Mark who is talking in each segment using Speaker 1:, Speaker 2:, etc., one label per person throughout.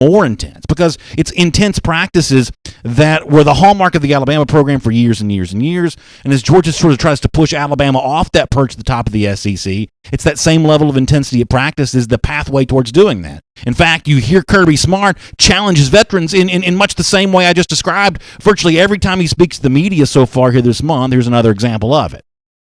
Speaker 1: more intense, because it's intense practices that were the hallmark of the Alabama program for years and years and years. And as Georgia sort of tries to push Alabama off that perch at the top of the SEC, it's that same level of intensity at practice is the pathway towards doing that. In fact, you hear Kirby Smart challenge his veterans in much the same way I just described virtually every time he speaks to the media so far here this month. Here's another example of it.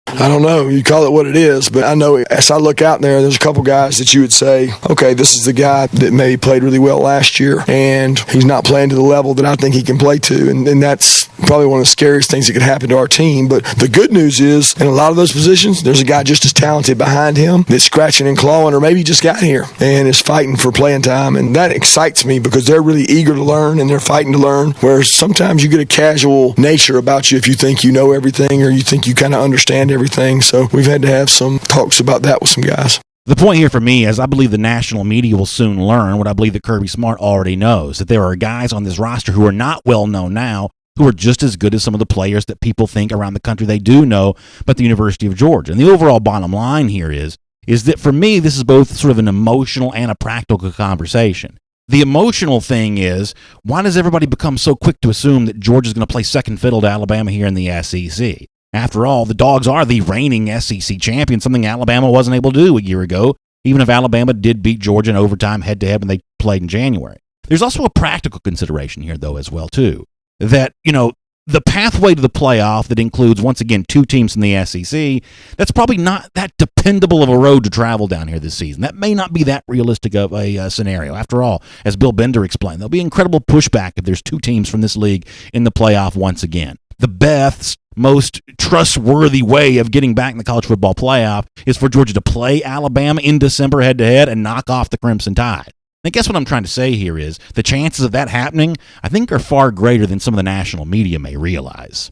Speaker 2: I don't know. You call it what it is, but I know as I look out there, there's a couple guys that you would say, okay, this is the guy that maybe played really well last year, and he's not playing to the level that I think he can play to, and that's probably one of the scariest things that could happen to our team. But the good news is, in a lot of those positions, there's a guy just as talented behind him that's scratching and clawing, or maybe he just got here and is fighting for playing time, and that excites me because they're really eager to learn and they're fighting to learn, whereas sometimes you get a casual nature about you if you think you know everything or you think you kind of understand everything. So we've had to have some talks about that with some guys.
Speaker 1: The point here for me is I believe the national media will soon learn what I believe that Kirby Smart already knows, that there are guys on this roster who are not well known now who are just as good as some of the players that people think around the country they do know about the University of Georgia. And the overall bottom line here is that for me, this is both sort of an emotional and a practical conversation. The emotional thing is, why does everybody become so quick to assume that Georgia's going to play second fiddle to Alabama here in the SEC? After all, the Dogs are the reigning SEC champion, something Alabama wasn't able to do a year ago, even if Alabama did beat Georgia in overtime head-to-head when they played in January. There's also a practical consideration here, though, as well, too, that, the pathway to the playoff that includes, once again, two teams in the SEC, that's probably not that dependable of a road to travel down here this season. That may not be that realistic of a scenario. After all, as Bill Bender explained, there'll be incredible pushback if there's two teams from this league in the playoff once again. The best, most trustworthy way of getting back in the college football playoff is for Georgia to play Alabama in December head-to-head and knock off the Crimson Tide. I guess what I'm trying to say here is the chances of that happening, I think, are far greater than some of the national media may realize.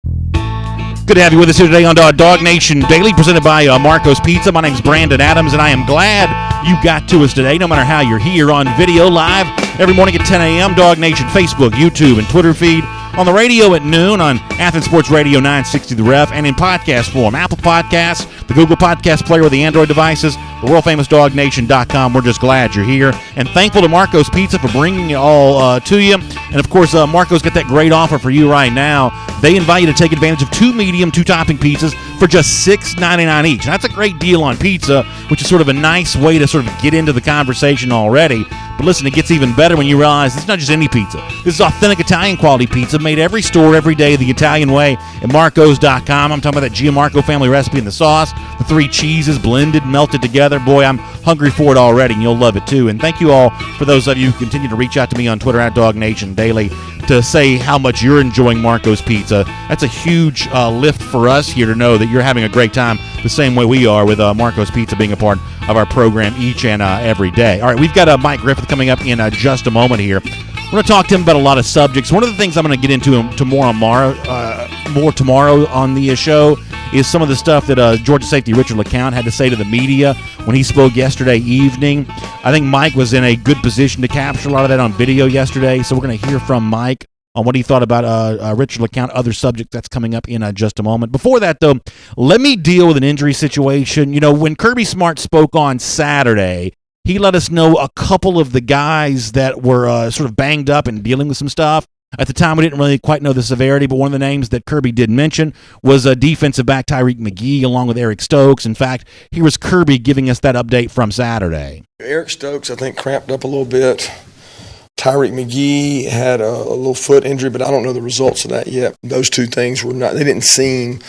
Speaker 1: Good to have you with us here today on DawgNation Daily, presented by Marco's Pizza. My name's Brandon Adams, and I am glad you got to us today, no matter how you're here on video live every morning at 10 a.m., DawgNation Facebook, YouTube, and Twitter feed. On the radio at noon on Athens Sports Radio 960 The Ref, and in podcast form, Apple Podcasts, the Google Podcast Player with the Android devices, the world-famous DawgNation.com. We're just glad you're here, and thankful to Marco's Pizza for bringing it all to you. And, of course, Marco's got that great offer for you right now. They invite you to take advantage of two medium, two-topping pizzas for just $6.99 each. And that's a great deal on pizza, which is sort of a nice way to sort of get into the conversation already. But listen, it gets even better when you realize it's not just any pizza. This is authentic Italian quality pizza made every store, every day, the Italian way at Marcos.com. I'm talking about that Gianmarco family recipe and the sauce, the three cheeses blended, melted together. Boy, I'm hungry for it already, and you'll love it too. And thank you all for those of you who continue to reach out to me on Twitter at DawgNation Daily to say how much you're enjoying Marco's Pizza. That's a huge lift for us here to know that you're having a great time the same way we are with Marco's Pizza being a part of our program each and every day. All right, we've got Mike Griffith coming up in just a moment here. We're going to talk to him about a lot of subjects. One of the things I'm going to get into more tomorrow on the show is some of the stuff that Georgia safety Richard LeCounte had to say to the media when he spoke yesterday evening. I think Mike was in a good position to capture a lot of that on video yesterday, so we're going to hear from Mike on what he thought about Richard LeCounte, other subject that's coming up in just a moment. Before that, though, let me deal with an injury situation. When Kirby Smart spoke on Saturday, he let us know a couple of the guys that were sort of banged up and dealing with some stuff. At the time, we didn't really quite know the severity, but one of the names that Kirby did mention was defensive back Tyreke McGee, along with Eric Stokes. In fact, here was Kirby giving us that update from Saturday.
Speaker 2: Eric Stokes, I think, cramped up a little bit. Tyreke McGee had a little foot injury, but I don't know the results of that yet. Those two things they didn't seem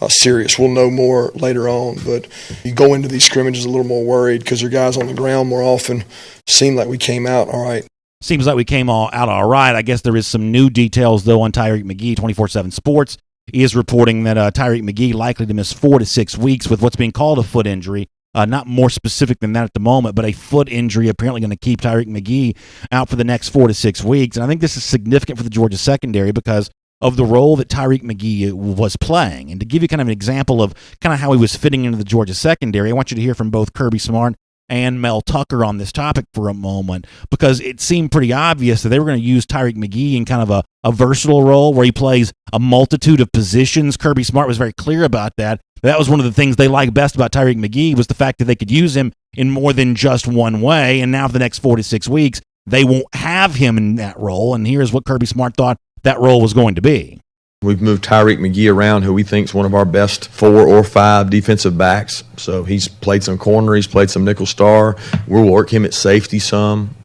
Speaker 2: serious. We'll know more later on, but you go into these scrimmages a little more worried because their guys on the ground more often. Seemed like we came out all right.
Speaker 1: Seems like we came out all right. I guess there is some new details, though, on Tyreke McGee. 24/7 Sports is reporting that Tyreke McGee likely to miss 4 to 6 weeks with what's being called a foot injury. Not more specific than that at the moment, but a foot injury apparently going to keep Tyreke McGee out for the next 4 to 6 weeks. And I think this is significant for the Georgia secondary because of the role that Tyreke McGee was playing. And to give you kind of an example of kind of how he was fitting into the Georgia secondary, I want you to hear from both Kirby Smart and Mel Tucker on this topic for a moment, because it seemed pretty obvious that they were going to use Tyreke McGee in kind of a versatile role where he plays a multitude of positions. Kirby Smart was very clear about that. That was one of the things they liked best about Tyreke McGee was the fact that they could use him in more than just one way. And now for the next 4 to 6 weeks, they won't have him in that role. And here's what Kirby Smart thought that role was going to be.
Speaker 3: We've moved Tyreke McGee around, who we think is one of our best 4 or 5 defensive backs. So he's played some corner, he's played some nickel star. We'll work him at safety some.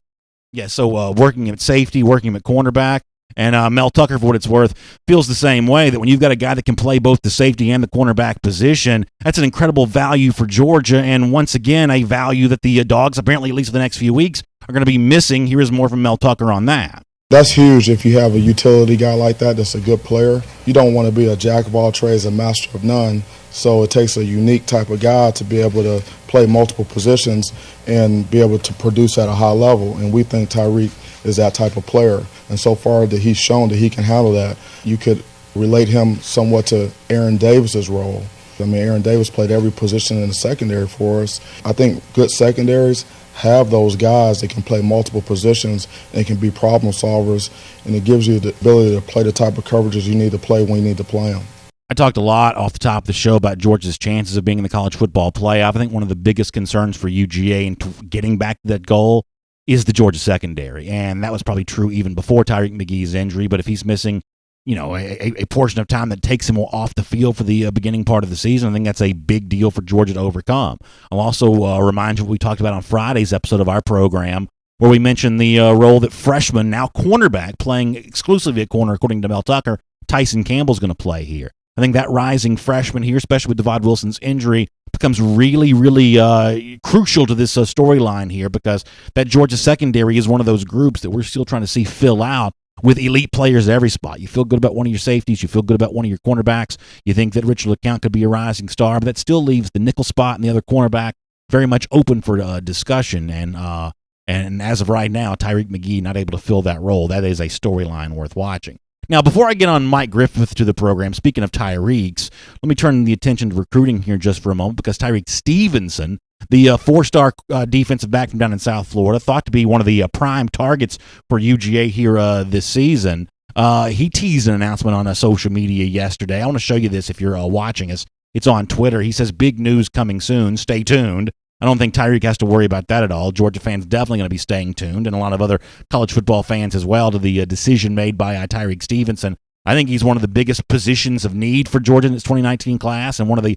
Speaker 1: Yeah, so working him at safety, working him at cornerback. And Mel Tucker, for what it's worth, feels the same way, that when you've got a guy that can play both the safety and the cornerback position, that's an incredible value for Georgia. And once again, a value that the Dogs, apparently at least for the next few weeks, are going to be missing. Here is more from Mel Tucker on that.
Speaker 4: That's huge if you have a utility guy like that that's a good player. You don't want to be a jack of all trades, a master of none. So it takes a unique type of guy to be able to play multiple positions and be able to produce at a high level. And we think Tyreke is that type of player. And so far that he's shown that he can handle that. You could relate him somewhat to Aaron Davis's role. I mean, Aaron Davis played every position in the secondary for us. I think good secondaries have those guys that can play multiple positions and can be problem solvers, and it gives you the ability to play the type of coverages you need to play when you need to play them.
Speaker 1: I talked a lot off the top of the show about Georgia's chances of being in the college football playoff. I think one of the biggest concerns for UGA in getting back to that goal is the Georgia secondary, and that was probably true even before Tyreke McGee's injury. But if he's missing, a portion of time that takes him off the field for the beginning part of the season, I think that's a big deal for Georgia to overcome. I'll also remind you what we talked about on Friday's episode of our program, where we mentioned the role that freshman, now cornerback, playing exclusively at corner, according to Mel Tucker, Tyson Campbell's going to play here. I think that rising freshman here, especially with Devon Wilson's injury, becomes really, really crucial to this storyline here, because that Georgia secondary is one of those groups that we're still trying to see fill out with elite players at every spot. You feel good about one of your safeties. You feel good about one of your cornerbacks. You think that Richard LeCounte could be a rising star, but that still leaves the nickel spot and the other cornerback very much open for discussion. And as of right now, Tyreke McGee not able to fill that role. That is a storyline worth watching. Now, before I get on Mike Griffith to the program, speaking of Tyreeks, let me turn the attention to recruiting here just for a moment, because Tyreke Stevenson, the 4-star defensive back from down in South Florida, thought to be one of the prime targets for UGA here this season. He teased an announcement on social media yesterday. I want to show you this if you're watching us. It's on Twitter. He says, big news coming soon. Stay tuned. I don't think Tyreke has to worry about that at all. Georgia fans definitely going to be staying tuned, and a lot of other college football fans as well, to the decision made by Tyreke Stevenson. I think he's one of the biggest positions of need for Georgia in its 2019 class, and one of the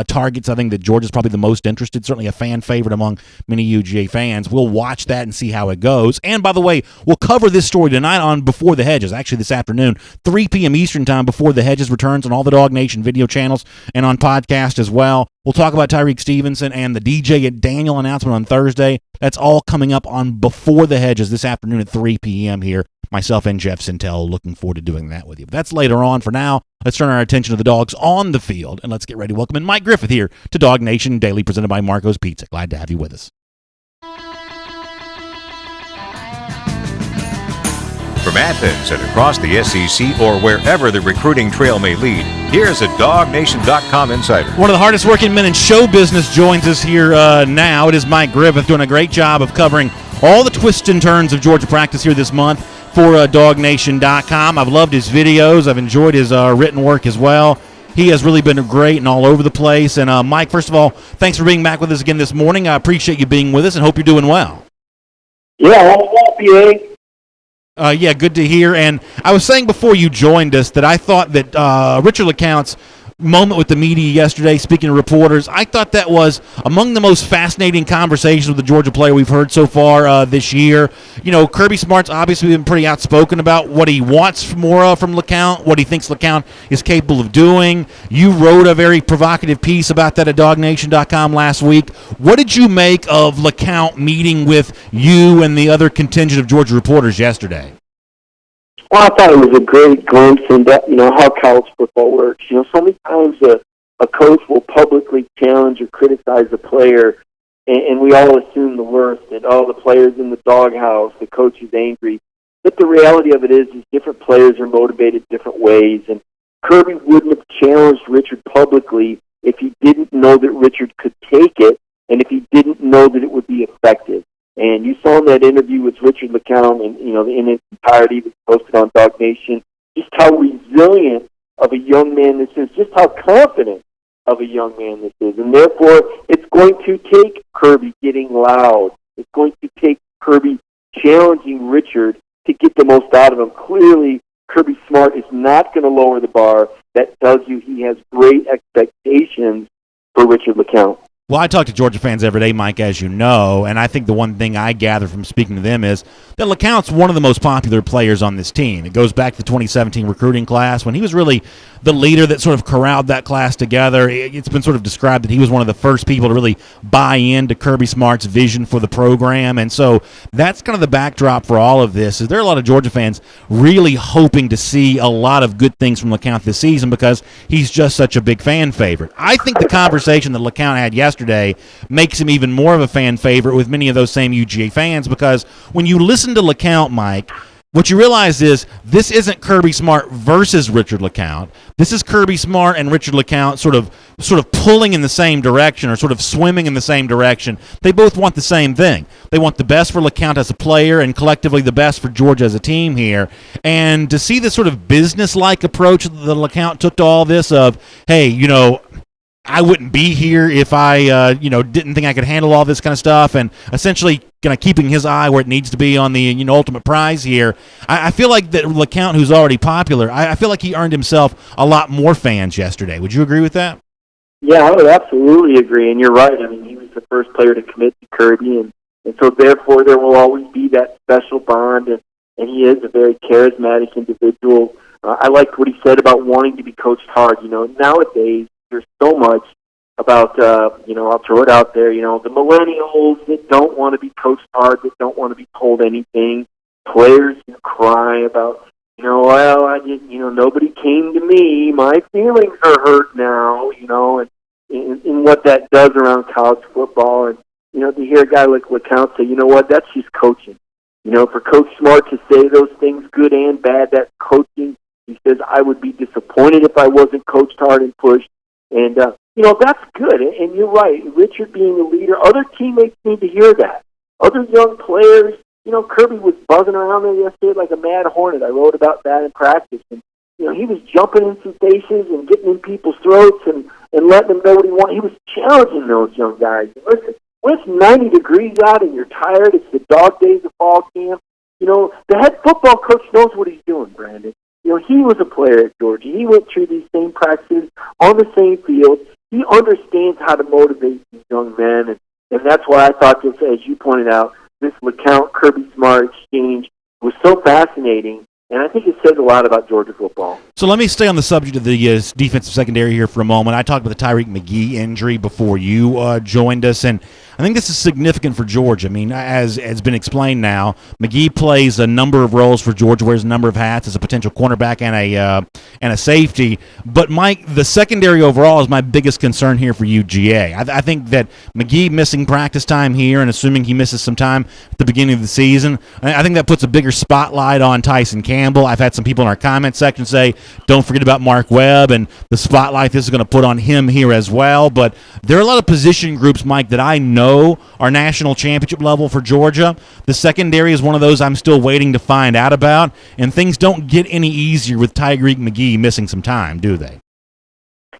Speaker 1: targets I think that Georgia's probably the most interested, certainly a fan favorite among many UGA fans. We'll watch that and see how it goes. And by the way, we'll cover this story tonight on Before the Hedges, actually this afternoon, 3 p.m. Eastern time. Before the Hedges returns on all the DawgNation video channels and on podcast as well. We'll talk about Tyreke Stevenson and the DJ at Daniel announcement on Thursday. That's all coming up on Before the Hedges this afternoon at 3 p.m. here. Myself and Jeff Sintel looking forward to doing that with you. But that's later on. For now, let's turn our attention to the Dogs on the field, and let's get ready to welcome in Mike Griffith here to DawgNation Daily, presented by Marco's Pizza. Glad to have you with us.
Speaker 5: From Athens and across the SEC, or wherever the recruiting trail may lead, here's a DawgNation.com insider.
Speaker 1: One of the hardest working men in show business joins us here now. It is Mike Griffith, doing a great job of covering all the twists and turns of Georgia practice here this month for DawgNation.com. I've loved his videos. I've enjoyed his written work as well. He has really been great and all over the place. And Mike, first of all, thanks for being back with us again this morning. I appreciate you being with us and hope you're doing well.
Speaker 6: Yeah, I'm happy,
Speaker 1: Yeah, good to hear. And I was saying before you joined us that I thought that Richard LeCounte's moment with the media yesterday, speaking to reporters, I thought that was among the most fascinating conversations with the Georgia player we've heard so far this year. You know, Kirby Smart's obviously been pretty outspoken about what he wants more from LeCounte, what he thinks LeCounte is capable of doing. You wrote a very provocative piece about that at DawgNation.com last week. What did you make of LeCounte meeting with you and the other contingent of Georgia reporters yesterday?
Speaker 6: Well, I thought it was a great glimpse into, how college football works. So many times a coach will publicly challenge or criticize a player, and we all assume the worst, that, the player's in the doghouse, the coach is angry. But the reality of it is different players are motivated different ways, and Kirby wouldn't have challenged Richard publicly if he didn't know that Richard could take it, and if he didn't know that it would be effective. And you saw in that interview with Richard LeCounte, and in its entirety, was posted on DawgNation, just how resilient of a young man this is, just how confident of a young man this is. And therefore, it's going to take Kirby getting loud. It's going to take Kirby challenging Richard to get the most out of him. Clearly, Kirby Smart is not going to lower the bar. That tells you he has great expectations for Richard LeCounte.
Speaker 1: Well, I talk to Georgia fans every day, Mike, as you know, and I think the one thing I gather from speaking to them is that LeCounte's one of the most popular players on this team. It goes back to the 2017 recruiting class when he was really the leader that sort of corralled that class together. It's been sort of described that he was one of the first people to really buy into Kirby Smart's vision for the program, and so that's kind of the backdrop for all of this. Is there are a lot of Georgia fans really hoping to see a lot of good things from LeCounte this season because he's just such a big fan favorite. I think the conversation that LeCounte had yesterday makes him even more of a fan favorite with many of those same UGA fans because when you listen to LeCounte, Mike, what you realize is this isn't Kirby Smart versus Richard LeCounte. This is Kirby Smart and Richard LeCounte sort of pulling in the same direction or sort of swimming in the same direction. They both want the same thing. They want the best for LeCounte as a player and collectively the best for Georgia as a team here. And to see this sort of business-like approach that LeCounte took to all this of, hey, you know, I wouldn't be here if I, didn't think I could handle all this kind of stuff, and essentially kind of keeping his eye where it needs to be on the ultimate prize here. I feel like that LeCounte, who's already popular, I feel like he earned himself a lot more fans yesterday. Would you agree with that?
Speaker 6: Yeah, I would absolutely agree, and you're right. I mean, he was the first player to commit to Kirby, and so therefore there will always be that special bond, and he is a very charismatic individual. I liked what he said about wanting to be coached hard. You know, nowadays, there's so much about, I'll throw it out there, the millennials that don't want to be coached hard, that don't want to be told anything, players who cry about, well, I didn't, nobody came to me, my feelings are hurt now, and what that does around college football. And, to hear a guy like LeCounte say, you know what, that's just coaching. For Coach Smart to say those things, good and bad, that's coaching. He says, I would be disappointed if I wasn't coached hard and pushed. And, that's good. And you're right. Richard being the leader, other teammates need to hear that. Other young players, Kirby was buzzing around there yesterday like a mad hornet. I wrote about that in practice. And, he was jumping in some faces and getting in people's throats and letting them know what he wanted. He was challenging those young guys. Listen, when it's 90 degrees out and you're tired, it's the dog days of fall camp. The head football coach knows what he's doing, Brandon. He was a player at Georgia. He went through these same practices on the same field. He understands how to motivate these young men, and that's why I thought this, as you pointed out, this LeCounte Kirby Smart exchange was so fascinating, and I think it says a lot about Georgia football.
Speaker 1: So let me stay on the subject of the defensive secondary here for a moment. I talked about the Tyreke McGee injury before you joined us, and I think this is significant for Georgia. I mean, as has been explained now, McGee plays a number of roles for Georgia, wears a number of hats as a potential cornerback and a safety. But, Mike, the secondary overall is my biggest concern here for UGA. I think that McGee missing practice time here and assuming he misses some time at the beginning of the season, I think that puts a bigger spotlight on Tyson Campbell. I've had some people in our comment section say, don't forget about Mark Webb and the spotlight this is going to put on him here as well. But there are a lot of position groups, Mike, that I know are national championship level for Georgia. The secondary is one of those I'm still waiting to find out about, and things don't get any easier with Tyreke McGee missing some time, do they?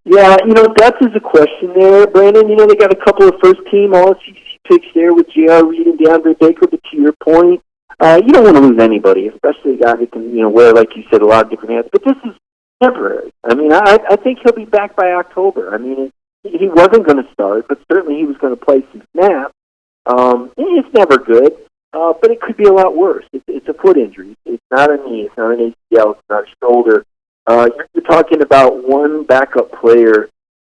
Speaker 6: Yeah, that is a question there, Brandon. They got a couple of first-team All-SEC picks there with J.R. Reed and DeAndre Baker, but to your point, you don't want to lose anybody, especially a guy that can, wear, like you said, a lot of different hats. But this is temporary. I mean, I think he'll be back by October. I mean, he wasn't going to start, but certainly he was going to play some snaps. It's never good, but it could be a lot worse. It's a foot injury. It's not a knee. It's not an ACL. It's not a shoulder. You're talking about one backup player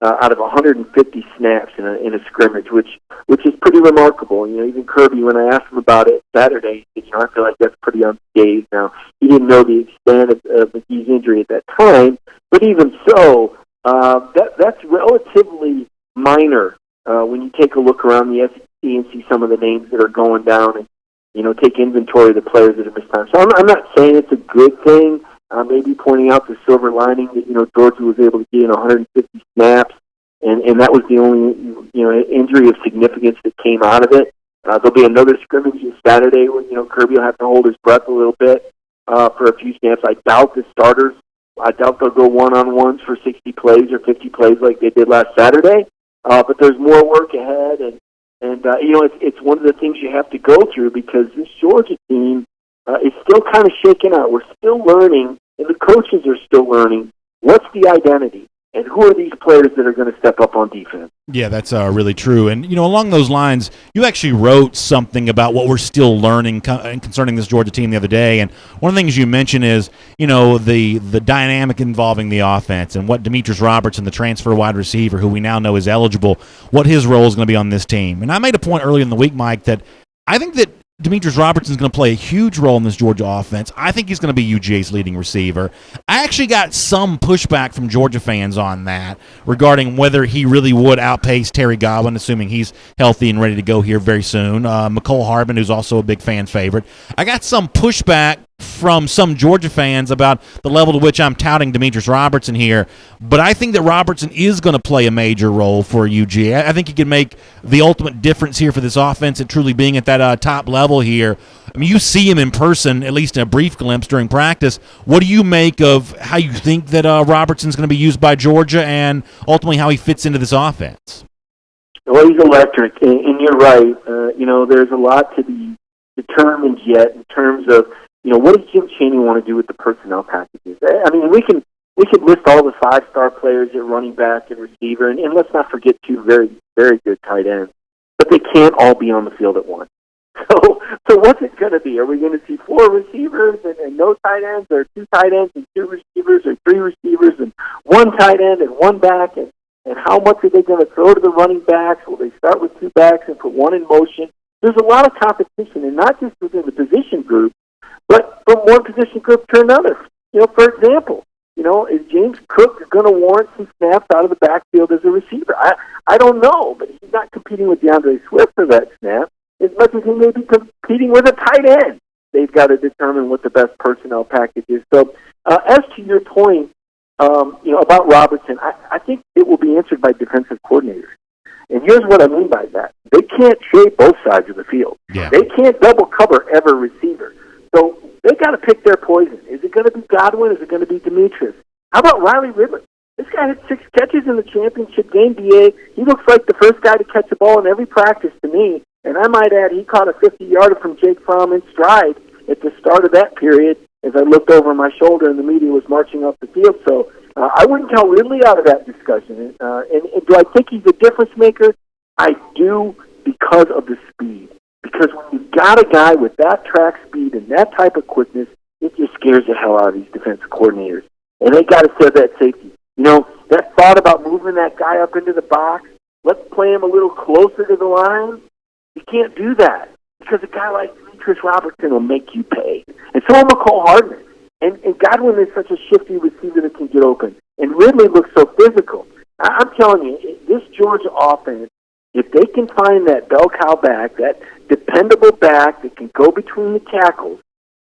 Speaker 6: out of 150 snaps in a scrimmage, which is pretty remarkable. Even Kirby, when I asked him about it Saturday, he said, I feel like that's pretty unscathed. Now, he didn't know the extent of McGee's injury at that time, but even so, that's relatively minor when you take a look around the SEC and see some of the names that are going down and, take inventory of the players that have missed time. So I'm not saying it's a good thing. Maybe pointing out the silver lining that, Georgia was able to get 150 snaps, and that was the only, injury of significance that came out of it. There'll be another scrimmage this Saturday when, Kirby will have to hold his breath a little bit for a few snaps. I doubt they'll go one-on-ones for 60 plays or 50 plays like they did last Saturday. But there's more work ahead, and And, it's one of the things you have to go through because this Georgia team is still kind of shaken out. We're still learning, and the coaches are still learning, what's the identity and who are these players that are going to step up on defense.
Speaker 1: Yeah, that's really true. And, along those lines, you actually wrote something about what we're still learning concerning this Georgia team the other day. And one of the things you mentioned is, the dynamic involving the offense and what Demarcus Robertson, the transfer wide receiver, who we now know is eligible, what his role is going to be on this team. And I made a point earlier in the week, Mike, that I think that Demarcus Robertson is going to play a huge role in this Georgia offense. I think he's going to be UGA's leading receiver. I actually got some pushback from Georgia fans on that regarding whether he really would outpace Terry Godwin, assuming he's healthy and ready to go here very soon. McCole Hardman, who's also a big fan favorite. I got some pushback from some Georgia fans about the level to which I'm touting Demarcus Robertson here, but I think that Robertson is going to play a major role for UGA. I think he can make the ultimate difference here for this offense and truly being at that top level here. I mean, you see him in person, at least in a brief glimpse during practice. What do you make of how you think that Robertson's going to be used by Georgia and ultimately how he fits into this offense?
Speaker 6: Well, he's electric, and you're right. There's a lot to be determined yet in terms of what does Jim Chaney want to do with the personnel packages? I mean, we could list all the 5-star players at running back and receiver, and let's not forget 2 very, very good tight ends. But they can't all be on the field at once. So what's it going to be? Are we going to see 4 receivers and no tight ends, or 2 tight ends and 2 receivers, or 3 receivers and 1 tight end and 1 back? And how much are they going to throw to the running backs? Will they start with 2 backs and put 1 in motion? There's a lot of competition, and not just within the position group, but from one position group to another. For example, is James Cook going to warrant some snaps out of the backfield as a receiver? I don't know, but he's not competing with DeAndre Swift for that snap as much as he may be competing with a tight end. They've got to determine what the best personnel package is. So, as to your point, about Robertson, I think it will be answered by defensive coordinators. And here's what I mean by that. They can't shade both sides of the field.
Speaker 1: Yeah.
Speaker 6: They can't double cover every receiver. So they got to pick their poison. Is it going to be Godwin? Is it going to be Demetrius? How about Riley Ridley? This guy had 6 catches in the championship game, DA. He looks like the first guy to catch a ball in every practice to me. And I might add, he caught a 50-yarder from Jake Fromm in stride at the start of that period as I looked over my shoulder and the media was marching up the field. So I wouldn't count Ridley out of that discussion. And do I think he's a difference maker? I do, because of the speed. Because when you've got a guy with that track speed and that type of quickness, it just scares the hell out of these defensive coordinators. And they got to set that safety. That thought about moving that guy up into the box, let's play him a little closer to the line. You can't do that because a guy like Demarcus Robertson will make you pay. And so will McCole Hardman. And Godwin is such a shifty receiver that can get open. And Ridley looks so physical. I'm telling you, this Georgia offense, if they can find that bell cow back, that dependable back that can go between the tackles,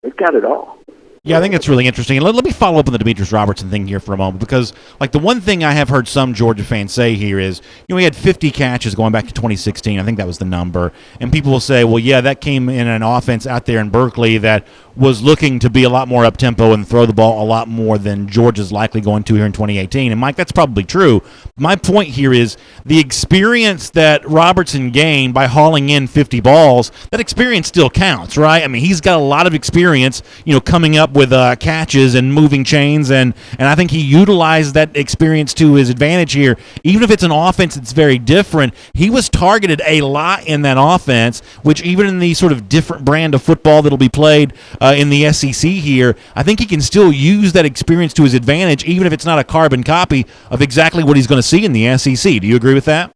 Speaker 6: they've got it all.
Speaker 1: Yeah, I think it's really interesting. And let me follow up on the Demarcus Robertson thing here for a moment, because the one thing I have heard some Georgia fans say here is, he had 50 catches going back to 2016. I think that was the number. And people will say, well, yeah, that came in an offense out there in Berkeley that was looking to be a lot more up-tempo and throw the ball a lot more than Georgia's likely going to here in 2018. And, Mike, that's probably true. My point here is the experience that Robertson gained by hauling in 50 balls, that experience still counts, right? I mean, he's got a lot of experience, coming up with catches and moving chains, and I think he utilized that experience to his advantage here. Even if it's an offense that's very different, he was targeted a lot in that offense, which even in the sort of different brand of football that'll be played in the SEC here, I think he can still use that experience to his advantage, even if it's not a carbon copy of exactly what he's going to see in the SEC. Do you agree with that?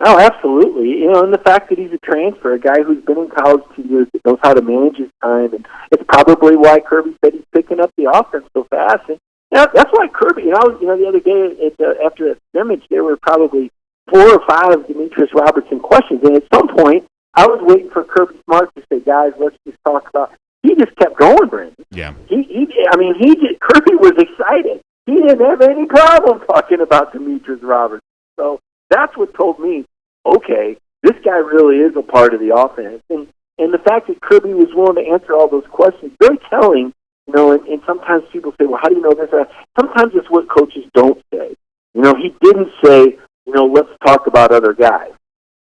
Speaker 6: Oh, absolutely. And the fact that he's a transfer, a guy who's been in college 2 years, that knows how to manage his time, and it's probably why Kirby said he's picking up the offense so fast. And that's why Kirby, the other day after that scrimmage, there were probably 4 or 5 Demarcus Robertson questions, and at some point, I was waiting for Kirby Smart to say, guys, let's just talk about. He just kept going, Brandon.
Speaker 1: Yeah.
Speaker 6: Kirby was excited. He didn't have any problem talking about Demarcus Robertson. So that's what told me, okay, this guy really is a part of the offense. And the fact that Kirby was willing to answer all those questions, very telling, and sometimes people say, well, how do you know this? Sometimes it's what coaches don't say. He didn't say, let's talk about other guys.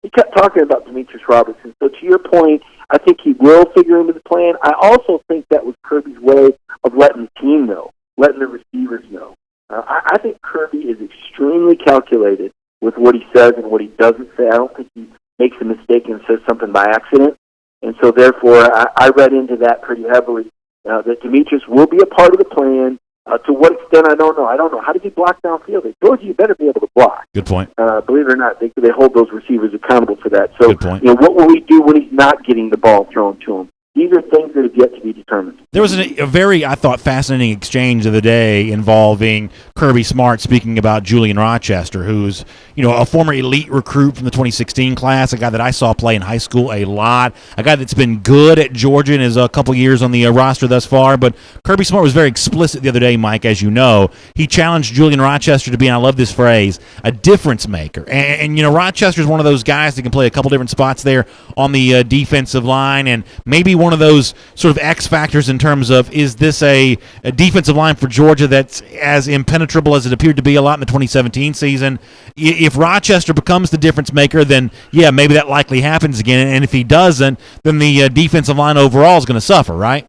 Speaker 6: he kept talking about Demarcus Robertson. So to your point, I think he will figure into the plan. I also think that was Kirby's way of letting the team know, letting the receivers know. I think Kirby is extremely calculated with what he says and what he doesn't say. I don't think he makes a mistake and says something by accident. And so, therefore, I read into that pretty heavily, that Demarcus will be a part of the plan. To what extent, I don't know. I don't know. How does he block downfield? At Georgia, you better be able to block.
Speaker 1: Good point.
Speaker 6: Believe it or not, they hold those receivers accountable for that. So,
Speaker 1: Good point.
Speaker 6: What will he do when he's not getting the ball thrown to him? These are things that have yet to be determined.
Speaker 1: There was a very, I thought, fascinating exchange of the day involving Kirby Smart speaking about Julian Rochester, who's, a former elite recruit from the 2016 class, a guy that I saw play in high school a lot, a guy that's been good at Georgia in his couple years on the roster thus far. But Kirby Smart was very explicit the other day, Mike, as you know. He challenged Julian Rochester to be, and I love this phrase, a difference maker. And Rochester's one of those guys that can play a couple different spots there on the defensive line, and maybe one of those sort of X factors in terms of, is this a defensive line for Georgia that's as impenetrable as it appeared to be a lot in the 2017 season? If Rochester becomes the difference maker, then yeah, maybe that likely happens again. And if he doesn't, then the defensive line overall is going to suffer, right?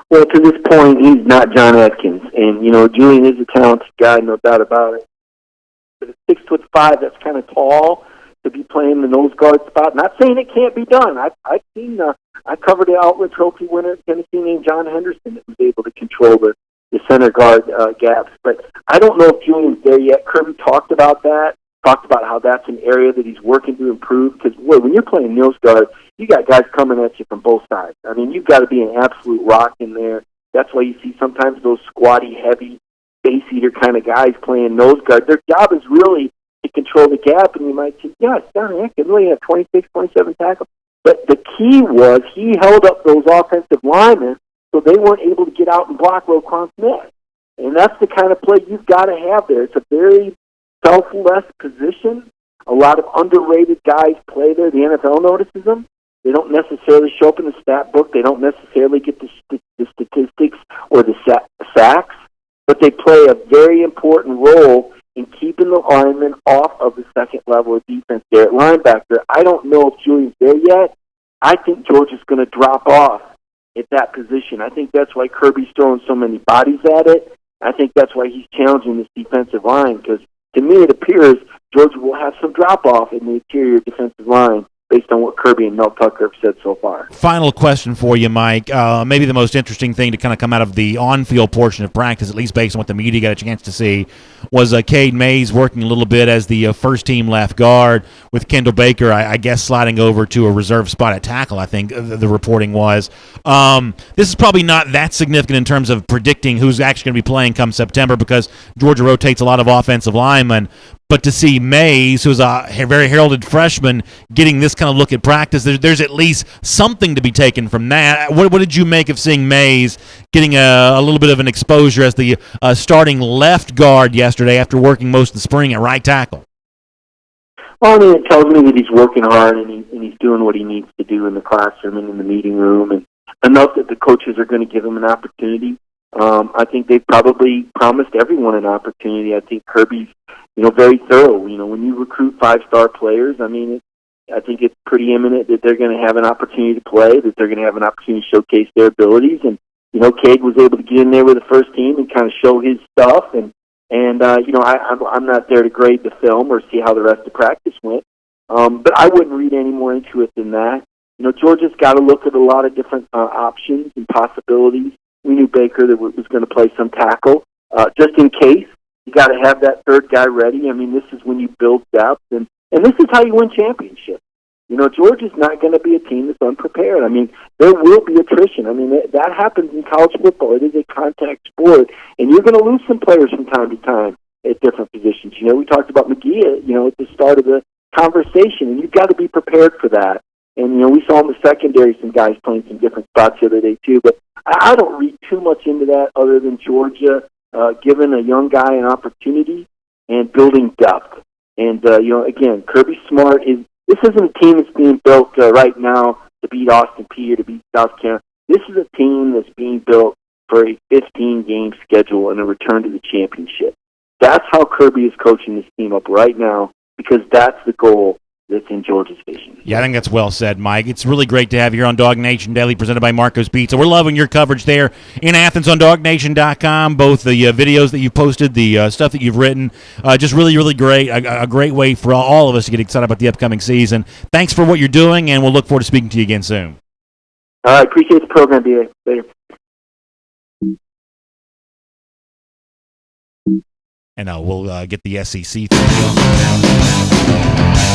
Speaker 6: Well, to this point, he's not John Atkins, and Julian is a talented guy, no doubt about it. But at 6'5", that's kind of tall to be playing the nose guard spot. Not saying it can't be done. I've seen. I covered the Outlet Trophy winner at Tennessee named John Henderson that was able to control the center guard gaps. But I don't know if Julian's there yet. Kirby talked about that. Talked about how that's an area that he's working to improve. Because when you're playing nose guard, you got guys coming at you from both sides. I mean, you've got to be an absolute rock in there. That's why you see sometimes those squatty, heavy, base eater kind of guys playing nose guard. Their job is really to control the gap, and you might say, yeah, it's John Atkins. Really had 26, 27 tackles. But the key was he held up those offensive linemen so they weren't able to get out and block LeCounte Smith. And that's the kind of play you've got to have there. It's a very selfless position. A lot of underrated guys play there. The NFL notices them. They don't necessarily show up in the stat book. They don't necessarily get the statistics or the sacks. But they play a very important role in keeping the linemen off of the second level of defense there at linebacker. I don't know if Julian's there yet. I think Georgia's going to drop off at that position. I think that's why Kirby's throwing so many bodies at it. I think that's why he's challenging this defensive line, because to me it appears Georgia will have some drop-off in the interior defensive line based on what Kirby and Mel Tucker have said so far.
Speaker 1: Final question for you, Mike. Maybe the most interesting thing to kind of come out of the on-field portion of practice, at least based on what the media got a chance to see, was Cade Mays working a little bit as the first-team left guard with Kendall Baker, I guess, sliding over to a reserve spot at tackle, I think the reporting was. This is probably not that significant in terms of predicting who's actually going to be playing come September, because Georgia rotates a lot of offensive linemen. But to see Mays, who's a very heralded freshman, getting this kind of look at practice, there's at least something to be taken from that. What did you make of seeing Mays getting a little bit of an exposure as the starting left guard yesterday after working most of the spring at right tackle?
Speaker 6: Well, I mean, it tells me that he's working hard and he's doing what he needs to do in the classroom and in the meeting room, and enough that the coaches are going to give him an opportunity. I think they've probably promised everyone an opportunity. I think Kirby's very thorough. When you recruit 5-star players, I mean, I think it's pretty imminent that they're going to have an opportunity to play, that they're going to have an opportunity to showcase their abilities. And, Cade was able to get in there with the first team and kind of show his stuff. And I'm not there to grade the film or see how the rest of practice went. But I wouldn't read any more into it than that. Georgia's got to look at a lot of different options and possibilities. We knew Baker that was going to play some tackle. Just in case, you got to have that third guy ready. I mean, this is when you build depth, and this is how you win championships. Georgia's not going to be a team that's unprepared. I mean, there will be attrition. I mean, that happens in college football. It is a contact sport, and you're going to lose some players from time to time at different positions. We talked about McGee, at the start of the conversation, and you've got to be prepared for that. And, we saw in the secondary some guys playing some different spots the other day, too. But I don't read too much into that other than Georgia giving a young guy an opportunity and building depth. And, again, Kirby Smart this isn't a team that's being built right now to beat Austin Peay or to beat South Carolina. This is a team that's being built for a 15-game schedule and a return to the championship. That's how Kirby is coaching this team up right now, because that's the goal. that's in Georgia's vision.
Speaker 1: Yeah, I think that's well said, Mike. It's really great to have you here on DawgNation Daily, presented by Marco's Pizza. We're loving your coverage there in Athens on DawgNation.com, both the videos that you've posted, the stuff that you've written. Just really, really great. A great way for all of us to get excited about the upcoming season. Thanks for what you're doing, and we'll look forward to speaking to you again soon.
Speaker 6: All right, appreciate the program, BA. Later.
Speaker 1: And we'll get the SEC.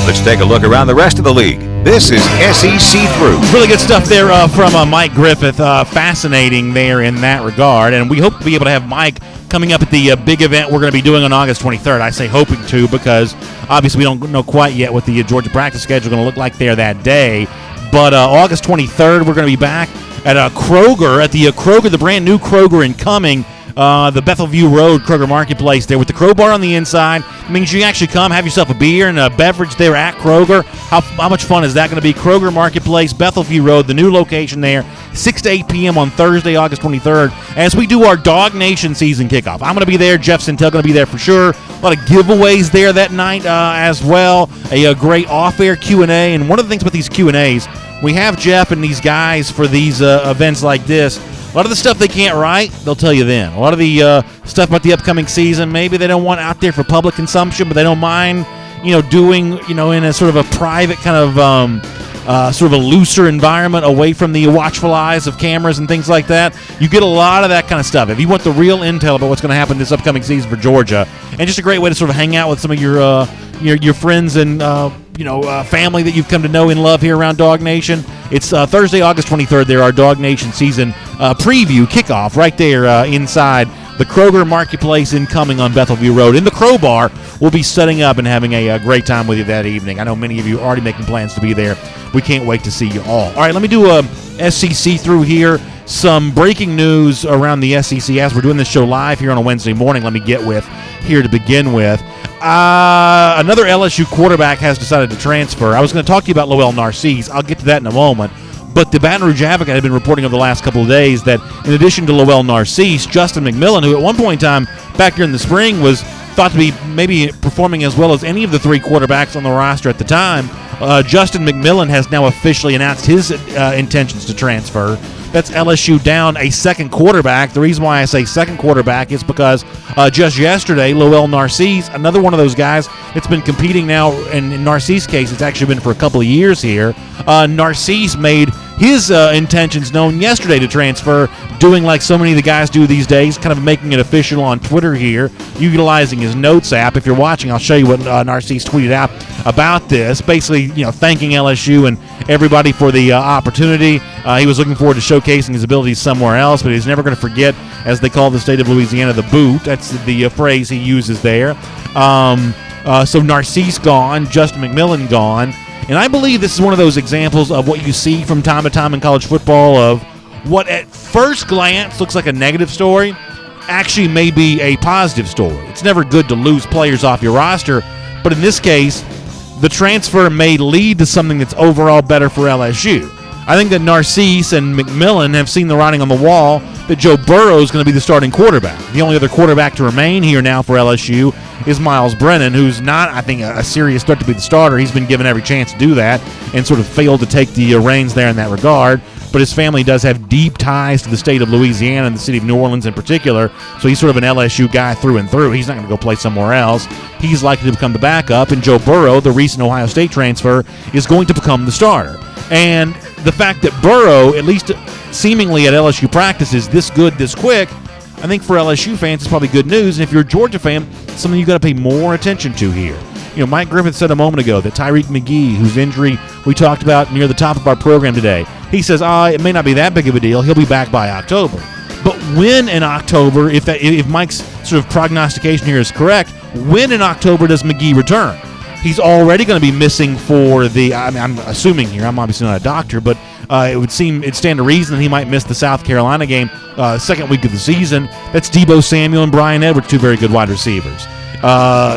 Speaker 5: Let's take a look around the rest of the league. This is SEC Through.
Speaker 1: Really good stuff there from Mike Griffith. Fascinating there in that regard. And we hope to be able to have Mike coming up at the big event we're going to be doing on August 23rd. I say hoping to because obviously we don't know quite yet what the Georgia practice schedule is going to look like there that day. But August 23rd, we're going to be back at Kroger, the brand new Kroger in Cumming. The Bethelview Road Kroger Marketplace there with the crowbar on the inside. Means you can actually come have yourself a beer and a beverage there at Kroger. How much fun is that going to be? Kroger Marketplace, Bethelview Road, the new location there, 6 to 8 p.m. on Thursday, August 23rd, as we do our DawgNation season kickoff. I'm going to be there. Jeff Sintel going to be there for sure. A lot of giveaways there that night as well. A great off-air Q&A. And one of the things about these Q&As, we have Jeff and these guys for these events like this. A lot of the stuff they can't write, they'll tell you then. A lot of the stuff about the upcoming season, maybe they don't want out there for public consumption, but they don't mind, doing, in a sort of a private kind of sort of a looser environment away from the watchful eyes of cameras and things like that. You get a lot of that kind of stuff. If you want the real intel about what's going to happen this upcoming season for Georgia, and just a great way to sort of hang out with some of your friends and family that you've come to know and love here around DawgNation. It's Thursday, August 23rd. There, our DawgNation season preview kickoff right there inside the Kroger Marketplace incoming on Bethelview Road. In the Crowbar, we'll be setting up and having a great time with you that evening. I know many of you are already making plans to be there. We can't wait to see you all. All right, let me do a SEC through here. Some breaking news around the SEC as we're doing this show live here on a Wednesday morning. Let me get with here to begin with. Another LSU quarterback has decided to transfer. I was going to talk to you about Lowell Narcisse. I'll get to that in a moment. But the Baton Rouge Advocate had been reporting over the last couple of days that in addition to Lowell Narcisse, Justin McMillan, who at one point in time back during the spring was thought to be maybe performing as well as any of the three quarterbacks on the roster at the time, Justin McMillan has now officially announced his intentions to transfer. That's LSU down a second quarterback. The reason why I say second quarterback is because just yesterday, Lowell Narcisse, another one of those guys that's been competing now, and in Narcisse's case, it's actually been for a couple of years here. Narcisse made his intentions known yesterday to transfer, doing like so many of the guys do these days, kind of making it official on Twitter here, utilizing his Notes app. If you're watching, I'll show you what Narcisse tweeted out about this, basically, thanking LSU and everybody for the opportunity. He was looking forward to showcasing his abilities somewhere else, but he's never going to forget, as they call the state of Louisiana, the boot. That's the phrase he uses there. So Narcisse gone, Justin McMillan gone. And I believe this is one of those examples of what you see from time to time in college football of what at first glance looks like a negative story actually may be a positive story. It's never good to lose players off your roster, but in this case, the transfer may lead to something that's overall better for LSU. I think that Narcisse and McMillan have seen the writing on the wall that Joe Burrow is going to be the starting quarterback. The only other quarterback to remain here now for LSU is Miles Brennan, who's not, I think, a serious threat to be the starter. He's been given every chance to do that and sort of failed to take the reins there in that regard. But his family does have deep ties to the state of Louisiana and the city of New Orleans in particular, so he's sort of an LSU guy through and through. He's not going to go play somewhere else. He's likely to become the backup, and Joe Burrow, the recent Ohio State transfer, is going to become the starter. And the fact that Burrow, at least seemingly at LSU practice, is this good this quick, I think for LSU fans it's probably good news. And if you're a Georgia fan, it's something you've got to pay more attention to here. Mike Griffith said a moment ago that Tyreke McGee, whose injury we talked about near the top of our program today, he says, it may not be that big of a deal. He'll be back by October. But when in October, if Mike's sort of prognostication here is correct, when in October does McGee return? He's already going to be missing for I'm assuming here, I'm obviously not a doctor, but it'd stand to reason that he might miss the South Carolina game second week of the season. That's Deebo Samuel and Brian Edwards, two very good wide receivers.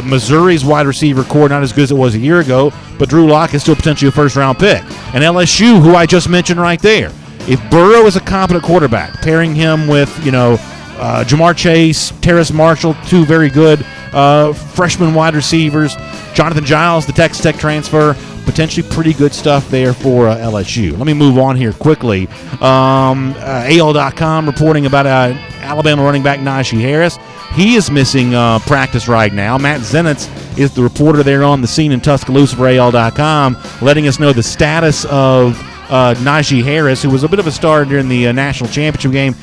Speaker 1: Missouri's wide receiver core not as good as it was a year ago, but Drew Lock is still potentially a first-round pick. And LSU, who I just mentioned right there, if Burrow is a competent quarterback, pairing him with Jamar Chase, Terrace Marshall, two very good freshman wide receivers, Jonathan Giles, the Texas Tech transfer, potentially pretty good stuff there for LSU. Let me move on here quickly. AL.com reporting about Alabama running back Najee Harris. He is missing practice right now. Matt Zenitz is the reporter there on the scene in Tuscaloosa for AL.com, letting us know the status of Najee Harris, who was a bit of a star during the national championship game.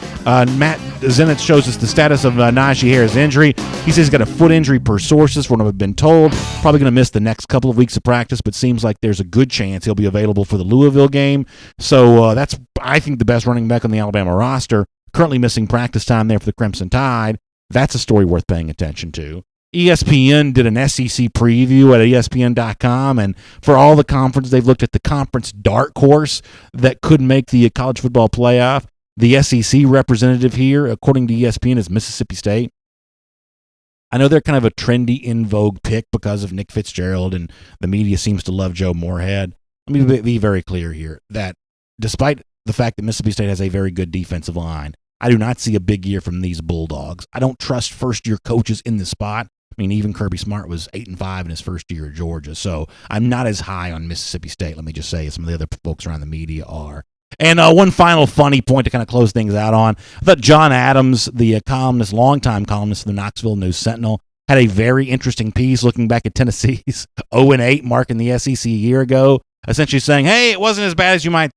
Speaker 1: Matt Zenitz shows us the status of Najee Harris' injury. He says he's got a foot injury per sources, from what I've been told. Probably going to miss the next couple of weeks of practice, but seems like there's a good chance he'll be available for the Louisville game. So that's, I think, the best running back on the Alabama roster. Currently missing practice time there for the Crimson Tide. That's a story worth paying attention to. ESPN did an SEC preview at ESPN.com, and for all the conference, they've looked at the conference dark horse that could make the college football playoff. The SEC representative here, according to ESPN, is Mississippi State. I know they're kind of a trendy, in vogue pick because of Nick Fitzgerald, and the media seems to love Joe Moorhead. Let me be very clear here that despite the fact that Mississippi State has a very good defensive line, I do not see a big year from these Bulldogs. I don't trust first-year coaches in the spot. I mean, even Kirby Smart was 8-5 in his first year at Georgia, so I'm not as high on Mississippi State, let me just say, as some of the other folks around the media are. And one final funny point to kind of close things out on. I thought John Adams, the columnist, longtime columnist of the Knoxville News-Sentinel, had a very interesting piece looking back at Tennessee's 0-8 mark in the SEC a year ago, essentially saying, hey, it wasn't as bad as you might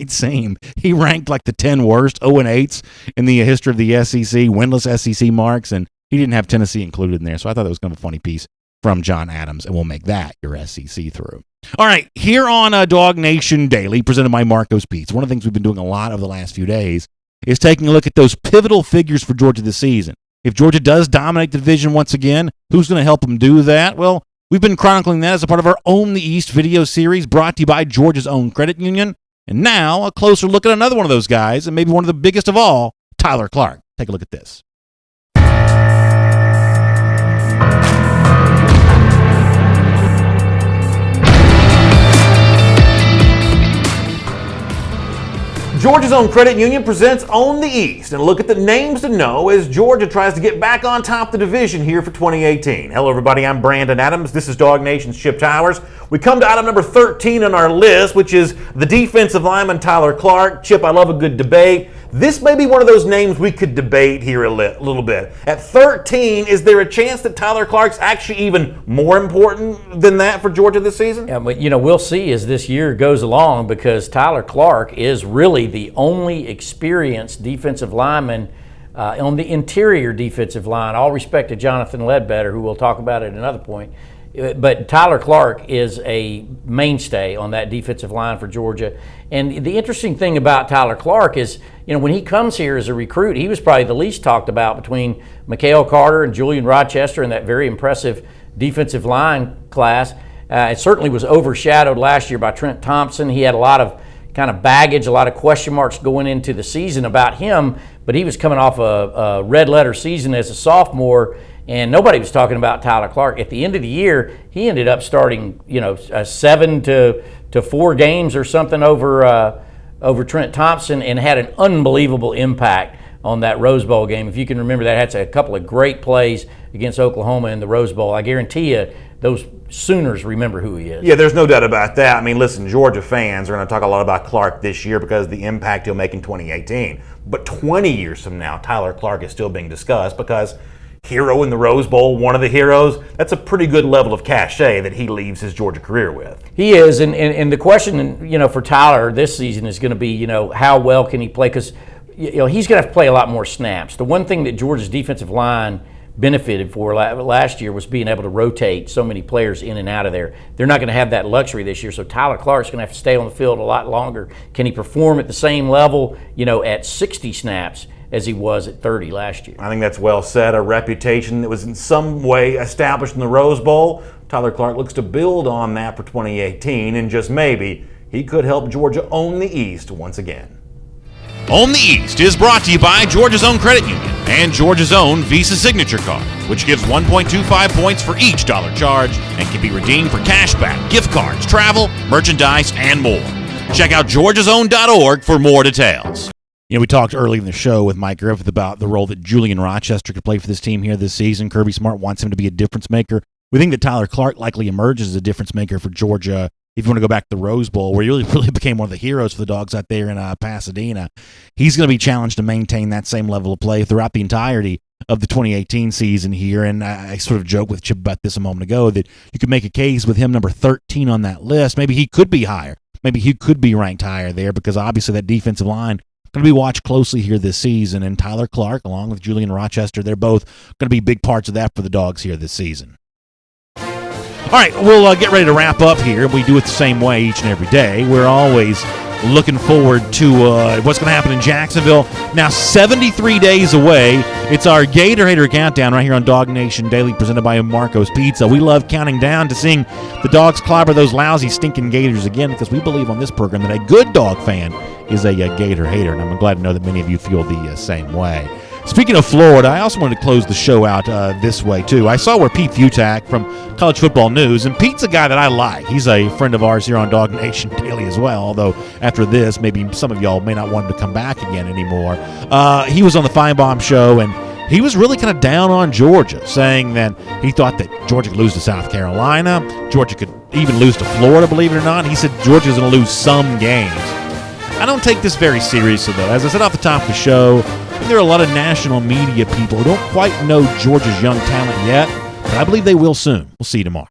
Speaker 1: seem. He ranked like the 10 worst 0-8s in the history of the SEC, winless SEC marks, and he didn't have Tennessee included in there. So I thought that was kind of a funny piece from John Adams, and we'll make that your SEC through. All right, here on DawgNation Daily, presented by Marco's Pizza, one of the things we've been doing a lot over the last few days is taking a look at those pivotal figures for Georgia this season. If Georgia does dominate the division once again, who's going to help them do that? Well, we've been chronicling that as a part of our Own the East video series brought to you by Georgia's own credit union. And now, a closer look at another one of those guys, and maybe one of the biggest of all, Tyler Clark. Take a look at this.
Speaker 7: Georgia's own credit union presents Own the East, and look at the names to know as Georgia tries to get back on top of the division here for 2018. Hello everybody, I'm Brandon Adams. This is DawgNation's Chip Towers. We come to item number 13 on our list, which is the defensive lineman Tyler Clark. Chip, I love a good debate. This may be one of those names we could debate here a little bit. At 13, is there a chance that Tyler Clark's actually even more important than that for Georgia this season?
Speaker 8: Yeah, but we'll see as this year goes along, because Tyler Clark is really the only experienced defensive lineman on the interior defensive line. All respect to Jonathan Ledbetter, who we'll talk about at another point. But Tyler Clark is a mainstay on that defensive line for Georgia. And the interesting thing about Tyler Clark is, when he comes here as a recruit, he was probably the least talked about between Mikhail Carter and Julian Rochester in that very impressive defensive line class. It certainly was overshadowed last year by Trent Thompson. He had a lot of kind of baggage, a lot of question marks going into the season about him, but he was coming off a red letter season as a sophomore, and nobody was talking about Tyler Clark. At the end of the year, he ended up starting, 7 to 4 games or something over Trent Thompson, and had an unbelievable impact on that Rose Bowl game. If you can remember that, had a couple of great plays against Oklahoma in the Rose Bowl. I guarantee you those Sooners remember who he is.
Speaker 7: Yeah, there's no doubt about that. I mean, listen, Georgia fans are going to talk a lot about Clark this year because of the impact he'll make in 2018. But 20 years from now, Tyler Clark is still being discussed because hero in the Rose Bowl, one of the heroes, that's a pretty good level of cachet that he leaves his Georgia career with.
Speaker 8: He is, and the question, for Tyler this season is going to be, how well can he play? Because, he's going to have to play a lot more snaps. The one thing that Georgia's defensive line benefited for last year was being able to rotate so many players in and out of there. They're not going to have that luxury this year, so Tyler Clark's going to have to stay on the field a lot longer. Can he perform at the same level, at 60 snaps as he was at 30 last year?
Speaker 7: I think that's well said. A reputation that was in some way established in the Rose Bowl. Tyler Clark looks to build on that for 2018, and just maybe he could help Georgia own the East once again.
Speaker 1: Own the East is brought to you by Georgia's own credit union and Georgia's own Visa Signature Card, which gives 1.25 points for each dollar charged and can be redeemed for cashback, gift cards, travel, merchandise, and more. Check out georgiasown.org for more details. We talked early in the show with Mike Griffith about the role that Julian Rochester could play for this team here this season. Kirby Smart wants him to be a difference maker. We think that Tyler Clark likely emerges as a difference maker for Georgia if you want to go back to the Rose Bowl, where he really became one of the heroes for the Dogs out there in Pasadena. He's going to be challenged to maintain that same level of play throughout the entirety of the 2018 season here. And I sort of joked with Chip about this a moment ago, that you could make a case with him number 13 on that list. Maybe he could be higher. Maybe he could be ranked higher there, because obviously that defensive line going to be watched closely here this season. And Tyler Clark, along with Julian Rochester, they're both going to be big parts of that for the Dogs here this season. All right, we'll get ready to wrap up here. We do it the same way each and every day. We're always looking forward to what's going to happen in Jacksonville. Now 73 days away. It's our Gator Hater Countdown right here on DawgNation Daily, presented by Marco's Pizza. We love counting down to seeing the Dogs clobber those lousy, stinking Gators again, because we believe on this program that a good Dog fan is a Gator hater, and I'm glad to know that many of you feel the same way. Speaking of Florida, I also wanted to close the show out this way, too. I saw where Pete Futak from College Football News, and Pete's a guy that I like. He's a friend of ours here on DawgNation Daily as well, although after this, maybe some of y'all may not want him to come back again anymore. He was on the Feinbaum Show, and he was really kind of down on Georgia, saying that he thought that Georgia could lose to South Carolina. Georgia could even lose to Florida, believe it or not. He said Georgia's going to lose some games. I don't take this very seriously, though. As I said off the top of the show, there are a lot of national media people who don't quite know Georgia's young talent yet, but I believe they will soon. We'll see you tomorrow.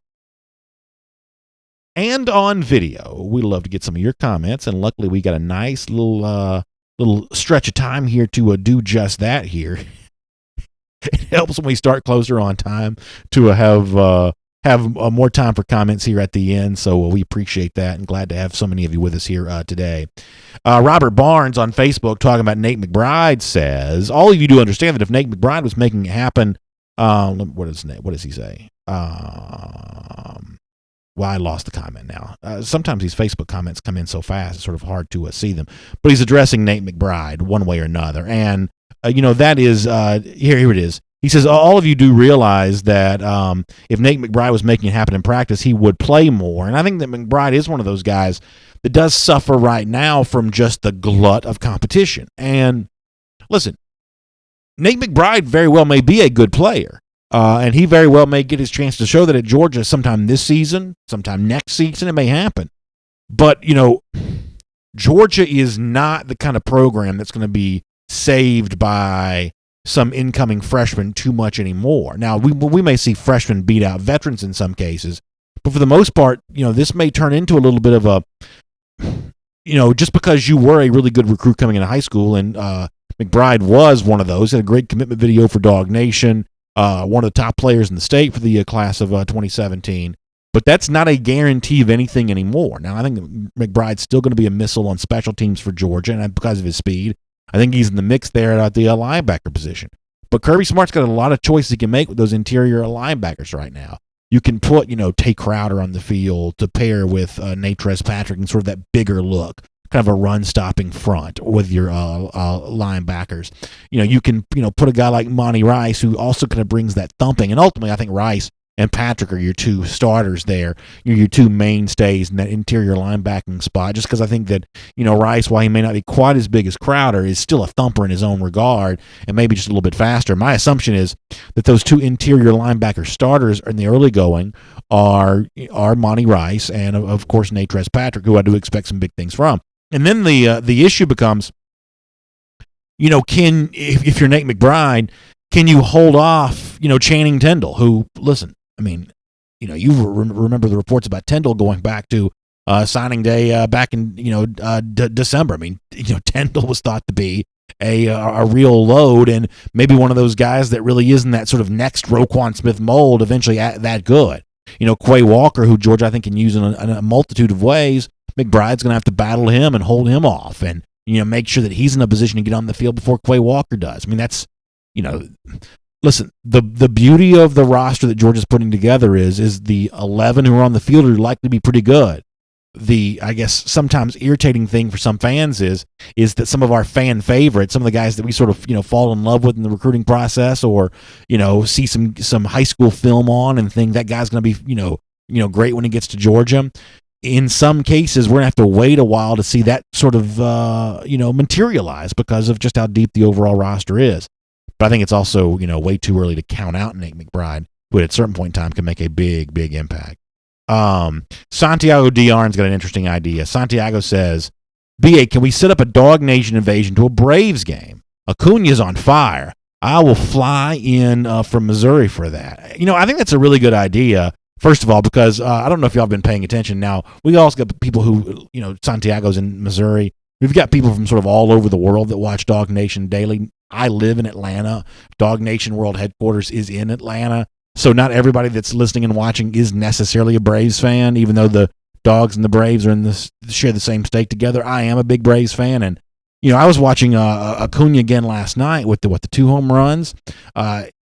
Speaker 1: And on video, we love to get some of your comments, and luckily we got a nice little stretch of time here to do just that here. It helps when we start closer on time to have more time for comments here at the end, so we appreciate that and glad to have so many of you with us here today. Robert Barnes on Facebook talking about Nate McBride says, all of you do understand that if Nate McBride was making it happen, what does he say? Well, I lost the comment now. Sometimes these Facebook comments come in so fast, it's sort of hard to see them. But he's addressing Nate McBride one way or another. And, that is, here it is. He says, all of you do realize that if Nate McBride was making it happen in practice, he would play more. And I think that McBride is one of those guys that does suffer right now from just the glut of competition. And listen, Nate McBride very well may be a good player. And he very well may get his chance to show that at Georgia sometime this season, sometime next season, it may happen. But, Georgia is not the kind of program that's going to be saved by some incoming freshmen too much anymore. Now, we may see freshmen beat out veterans in some cases, but for the most part, this may turn into a little bit of a, just because you were a really good recruit coming into high school, and McBride was one of those, had a great commitment video for DawgNation, one of the top players in the state for the class of 2017, but that's not a guarantee of anything anymore. Now, I think McBride's still going to be a missile on special teams for Georgia, and because of his speed, I think he's in the mix there at the linebacker position. But Kirby Smart's got a lot of choices he can make with those interior linebackers right now. You can put, Tay Crowder on the field to pair with Natrez Patrick and sort of that bigger look, kind of a run-stopping front with your linebackers. You can, put a guy like Monty Rice, who also kind of brings that thumping. And ultimately, I think Rice and Patrick are your two starters there. You're your two mainstays in that interior linebacking spot, just because I think that, Rice, while he may not be quite as big as Crowder, is still a thumper in his own regard and maybe just a little bit faster. My assumption is that those two interior linebacker starters in the early going are Monty Rice and, of course, Natrez Patrick, who I do expect some big things from. And then the issue becomes, if you're Nate McBride, can you hold off, Channing Tindall, who, listen, you remember the reports about Tindall going back to signing day back in, December. Tindall was thought to be a real load and maybe one of those guys that really isn't that sort of next Roquan Smith mold eventually that good. Quay Walker, who Georgia I think can use in a multitude of ways, McBride's going to have to battle him and hold him off and, make sure that he's in a position to get on the field before Quay Walker does. That's, listen, the beauty of the roster that Georgia's putting together is the 11 who are on the field are likely to be pretty good. The, I guess, sometimes irritating thing for some fans is that some of our fan favorites, some of the guys that we sort of, fall in love with in the recruiting process or, see some high school film on and think that guy's going to be, great when he gets to Georgia. In some cases, we're going to have to wait a while to see that sort of, materialize because of just how deep the overall roster is. But I think it's also, way too early to count out Nate McBride, who at a certain point in time can make a big, big impact. Santiago Diarn's got an interesting idea. Santiago says, BA, can we set up a DawgNation invasion to a Braves game? Acuna's on fire. I will fly in from Missouri for that. I think that's a really good idea. First of all, because I don't know if y'all have been paying attention. Now, we also got people who, Santiago's in Missouri. We've got people from sort of all over the world that watch DawgNation daily. I live in Atlanta. DawgNation World Headquarters is in Atlanta. So not everybody that's listening and watching is necessarily a Braves fan, even though the Dogs and the Braves are share the same state together. I am a big Braves fan, and I was watching Acuna again last night with the 2 home runs.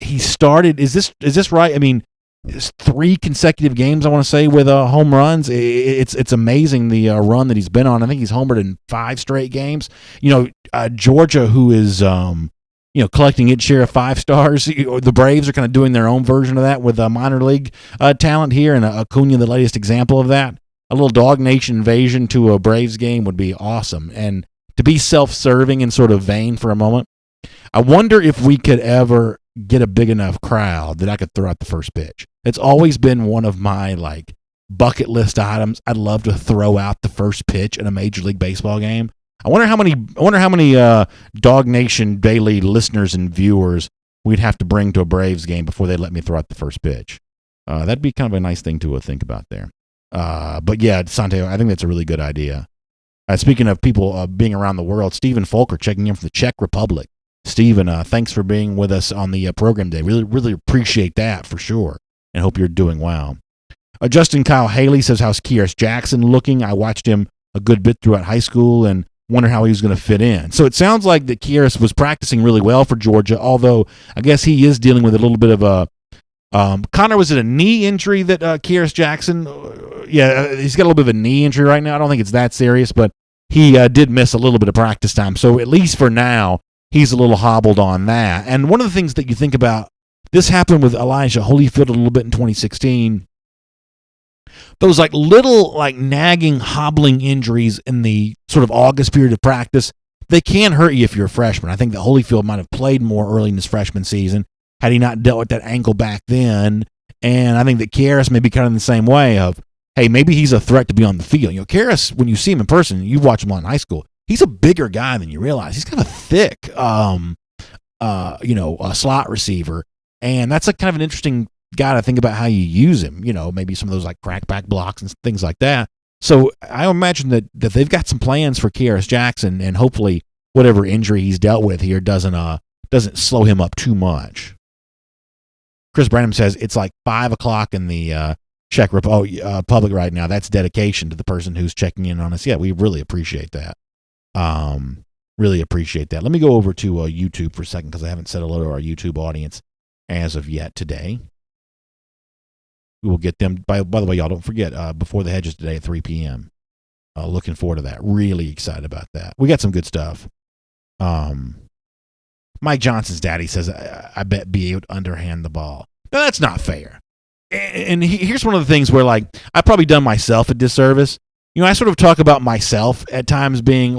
Speaker 1: He started. Is this right? I mean, it's 3 consecutive games, I want to say, with home runs. It's amazing the run that he's been on. I think he's homered in 5 straight games. Georgia, who is collecting its share of 5 stars. The Braves are kind of doing their own version of that with minor league talent here, and Acuna, the latest example of that. A little DawgNation invasion to a Braves game would be awesome. And to be self-serving and sort of vain for a moment, I wonder if we could ever get a big enough crowd that I could throw out the first pitch. It's always been one of my bucket list items. I'd love to throw out the first pitch in a Major League Baseball game. I wonder how many DawgNation daily listeners and viewers we'd have to bring to a Braves game before they let me throw out the first pitch. That'd be kind of a nice thing to think about there. But yeah, Santiago, I think that's a really good idea. Speaking of people being around the world, Stephen Folker checking in from the Czech Republic. Stephen, thanks for being with us on the program today. Really, really appreciate that for sure, and hope you're doing well. Justin Kyle Haley says, how's Kearis Jackson looking? I watched him a good bit throughout high school and wonder how he was going to fit in. So it sounds like that Kearis was practicing really well for Georgia, although I guess he is dealing with a little bit of a Connor, was it a knee injury that Kearis Jackson? He's got a little bit of a knee injury right now. I don't think it's that serious, but he did miss a little bit of practice time. So at least for now, he's a little hobbled on that. And one of the things that you think about, this happened with Elijah Holyfield a little bit in 2016. Those little nagging, hobbling injuries in the sort of August period of practice, they can hurt you if you're a freshman. I think that Holyfield might have played more early in his freshman season had he not dealt with that ankle back then. And I think that Kearis may be kind of in the same way of, hey, maybe he's a threat to be on the field. Kearis, when you see him in person, you watch him in high school, he's a bigger guy than you realize. He's kind of thick, a slot receiver. And that's kind of an interesting guy to think about how you use him. Maybe some of those crackback blocks and things like that. So I imagine that they've got some plans for Kearis Jackson, and hopefully whatever injury he's dealt with here doesn't slow him up too much. Chris Branham says it's 5 o'clock in the Czech Republic right now. That's dedication to the person who's checking in on us. Yeah, we really appreciate that. Really appreciate that. Let me go over to YouTube for a second because I haven't said hello to our YouTube audience as of yet today. We will get them. By the way, y'all, don't forget, Before the Hedges today at 3 p.m. Looking forward to that. Really excited about that. We got some good stuff. Mike Johnson's daddy says, I bet BA would underhand the ball. Now, that's not fair. And here's one of the things where, I've probably done myself a disservice. I sort of talk about myself at times being,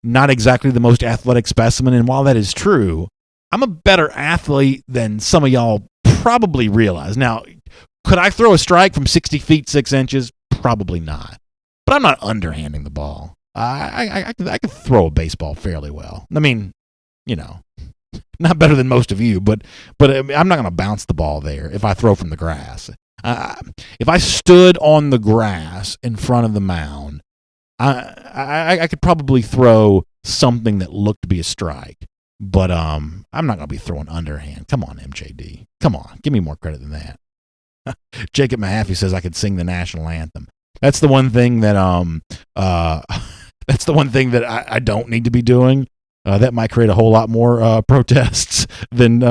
Speaker 1: not exactly the most athletic specimen. And while that is true, I'm a better athlete than some of y'all probably realize. Now, could I throw a strike from 60 feet, 6 inches? Probably not. But I'm not underhanding the ball. I could throw a baseball fairly well. I mean, not better than most of you, but I'm not going to bounce the ball there if I throw from the grass. If I stood on the grass in front of the mound, I could probably throw something that looked to be a strike. But I'm not going to be throwing underhand. Come on, MJD. Come on. Give me more credit than that. Jacob Mahaffey says I could sing the national anthem. That's the one thing that I don't need to be doing. That might create a whole lot more protests than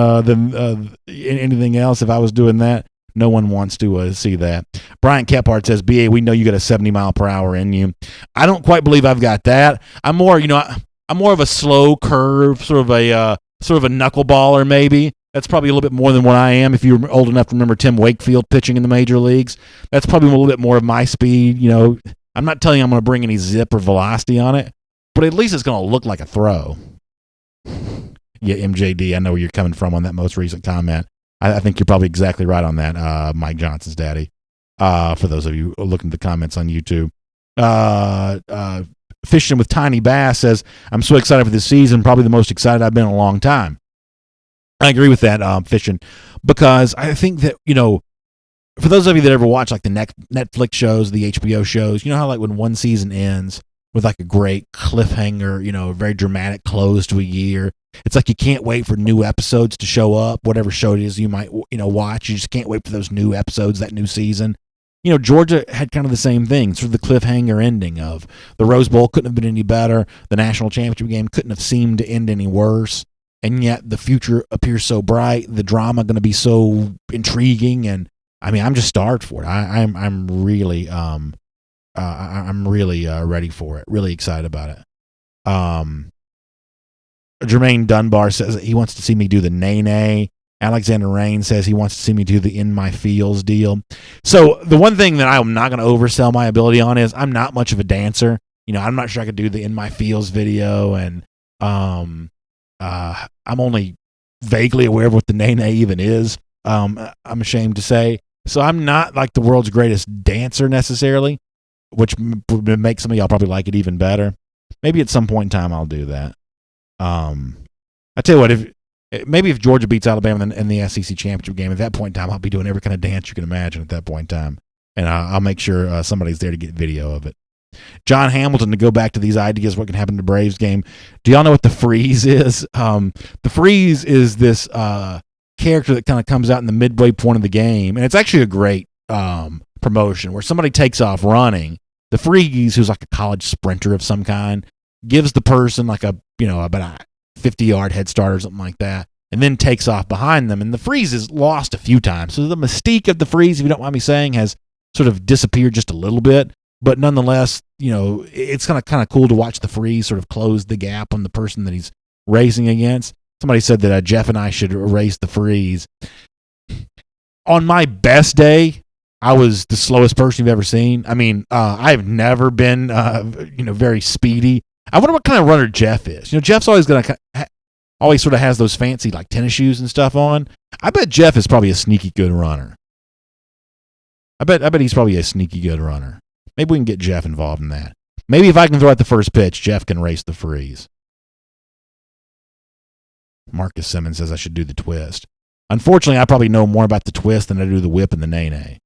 Speaker 1: anything else if I was doing that. No one wants to see that. Brian Kephart says, BA, we know you got a 70 mile per hour in you. I don't quite believe I've got that. I'm more of a slow curve, sort of a knuckleballer maybe. That's probably a little bit more than what I am. If you're old enough to remember Tim Wakefield pitching in the major leagues, that's probably a little bit more of my speed. I'm not telling you I'm going to bring any zip or velocity on it, but at least it's going to look like a throw. Yeah, MJD, I know where you're coming from on that most recent comment. I think you're probably exactly right on that, Mike Johnson's daddy. For those of you looking at the comments on YouTube. Fishing with Tiny Bass says, I'm so excited for this season, probably the most excited I've been in a long time. I agree with that, Fishing, because I think that, for those of you that ever watch like the Netflix shows, the HBO shows, you know how like when one season ends with like a great cliffhanger, a very dramatic close to a year, it's like you can't wait for new episodes to show up, whatever show it is you might, watch. You just can't wait for those new episodes, that new season. Georgia had kind of the same thing, sort of the cliffhanger ending of the Rose Bowl couldn't have been any better. The national championship game couldn't have seemed to end any worse. And yet the future appears so bright, the drama going to be so intriguing. And I mean, I'm just starved for it. I'm really ready for it. Really excited about it. Jermaine Dunbar says that he wants to see me do the nay. Alexander Rain says he wants to see me do the in my feels deal. So the one thing that I'm not going to oversell my ability on is I'm not much of a dancer. I'm not sure I could do the in my feels video, and I'm only vaguely aware of what the nay even is. I'm ashamed to say. So I'm not like the world's greatest dancer necessarily, which would make some of y'all probably like it even better. Maybe at some point in time I'll do that. I tell you what, if Georgia beats Alabama in the SEC championship game, at that point in time I'll be doing every kind of dance you can imagine at that point in time, and I'll make sure somebody's there to get video of it. John Hamilton, to go back to these ideas, what can happen in the Braves game. Do y'all know what the freeze is? The freeze is this character that kind of comes out in the midway point of the game, and it's actually a great promotion where somebody takes off running. The freeze, who's like a college sprinter of some kind, gives the person like about a 50-yard head start or something like that, and then takes off behind them. And the freeze is lost a few times. So the mystique of the freeze, if you don't mind me saying, has sort of disappeared just a little bit. But nonetheless, it's kind of cool to watch the freeze sort of close the gap on the person that he's racing against. Somebody said that Jeff and I should race the freeze. On my best day, I was the slowest person you've ever seen. I mean, I've never been, very speedy. I wonder what kind of runner Jeff is. Jeff's always always sort of has those fancy like tennis shoes and stuff on. I bet Jeff is probably a sneaky good runner. I bet he's probably a sneaky good runner. Maybe we can get Jeff involved in that. Maybe if I can throw out the first pitch, Jeff can race the freeze. Marcus Simmons says I should do the twist. Unfortunately, I probably know more about the twist than I do the whip and the nay-nay.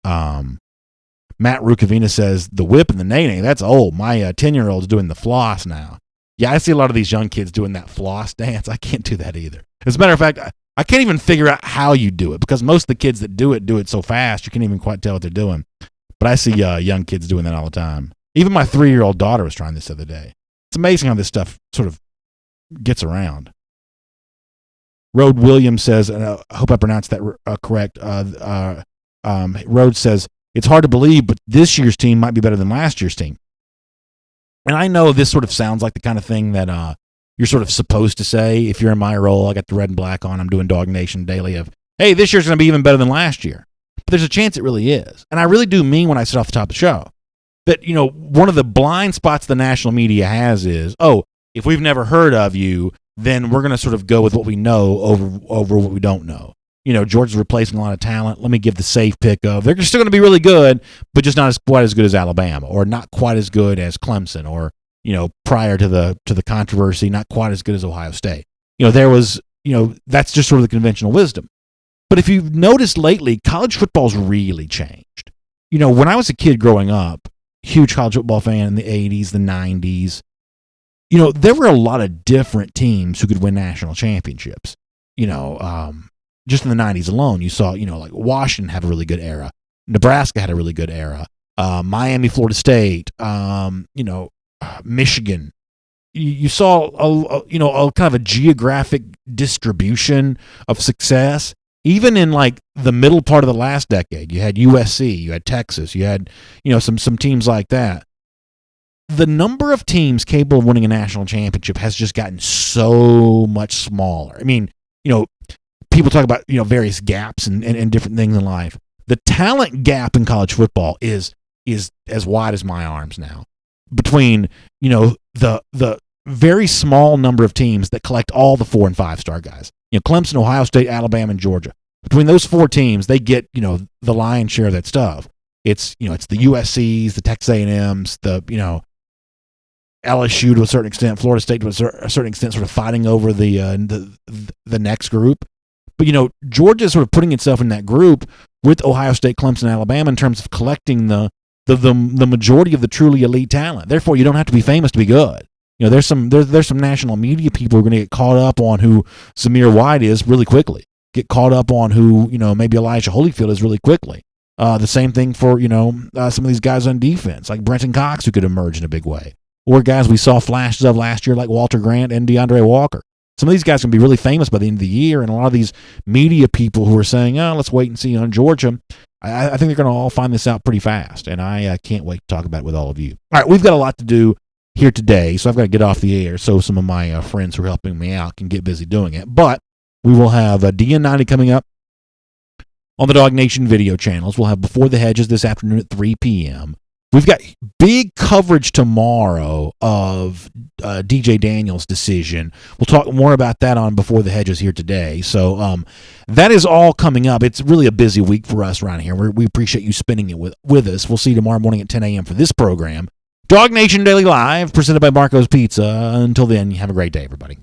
Speaker 1: Matt Rukavina says the whip and the nay-nay, that's old. My 10-year-old's doing the floss now. Yeah, I see a lot of these young kids doing that floss dance. I can't do that either. As a matter of fact, I can't even figure out how you do it, because most of the kids that do it so fast you can't even quite tell what they're doing. But I see young kids doing that all the time. Even my 3-year-old daughter was trying this the other day. It's amazing how this stuff sort of gets around. Rode Williams says, and I hope I pronounced that correct. Rode says, it's hard to believe, but this year's team might be better than last year's team. And I know this sort of sounds like the kind of thing that you're sort of supposed to say. If you're in my role, I got the red and black on, I'm doing DawgNation daily of, hey, this year's going to be even better than last year. But there's a chance it really is. And I really do mean when I said off the top of the show that, one of the blind spots the national media has is, if we've never heard of you, then we're going to sort of go with what we know over what we don't know. Georgia's replacing a lot of talent. Let me give the safe pick of they're still going to be really good, but just not quite as good as Alabama, or not quite as good as Clemson, or prior to the controversy, not quite as good as Ohio State. There was that's just sort of the conventional wisdom. But if you've noticed lately, college football's really changed. When I was a kid growing up, huge college football fan in the 80s, the 90s, there were a lot of different teams who could win national championships. Just in the 90s alone, you saw, like Washington have a really good era. Nebraska had a really good era. Miami, Florida State, Michigan. You saw a kind of a geographic distribution of success. Even in like the middle part of the last decade, you had USC, you had Texas, you had some teams like that. The number of teams capable of winning a national championship has just gotten so much smaller. I mean, people talk about various gaps and different things in life. The talent gap in college football is as wide as my arms now, between the very small number of teams that collect all the 4- and 5-star guys. Clemson, Ohio State, Alabama, and Georgia. Between those 4 teams, they get the lion's share of that stuff. It's the USC's, the Texas A&M's, the LSU to a certain extent, Florida State to a certain extent, sort of fighting over the next group. But Georgia is sort of putting itself in that group with Ohio State, Clemson, and Alabama in terms of collecting the majority of the truly elite talent. Therefore, you don't have to be famous to be good. There's some national media people who are going to get caught up on who Zamir White is really quickly. Get caught up on who maybe Elijah Holyfield is really quickly. The same thing for some of these guys on defense, like Brenton Cox, who could emerge in a big way, or guys we saw flashes of last year, like Walter Grant and DeAndre Walker. Some of these guys can be really famous by the end of the year, and a lot of these media people who are saying, "Oh, let's wait and see on Georgia," I think they're going to all find this out pretty fast, and I can't wait to talk about it with all of you. All right, we've got a lot to do here today, so I've got to get off the air so some of my friends who are helping me out can get busy doing it. But we will have DN90 coming up on the DawgNation video channels. We'll have Before the Hedges this afternoon at 3 p.m. We've got big coverage tomorrow of DJ Daniels' decision. We'll talk more about that on Before the Hedges here today. So that is all coming up. It's really a busy week for us around here. We appreciate you spending it with us. We'll see you tomorrow morning at 10 a.m. for this program. DawgNation Daily Live, presented by Marco's Pizza. Until then, have a great day, everybody.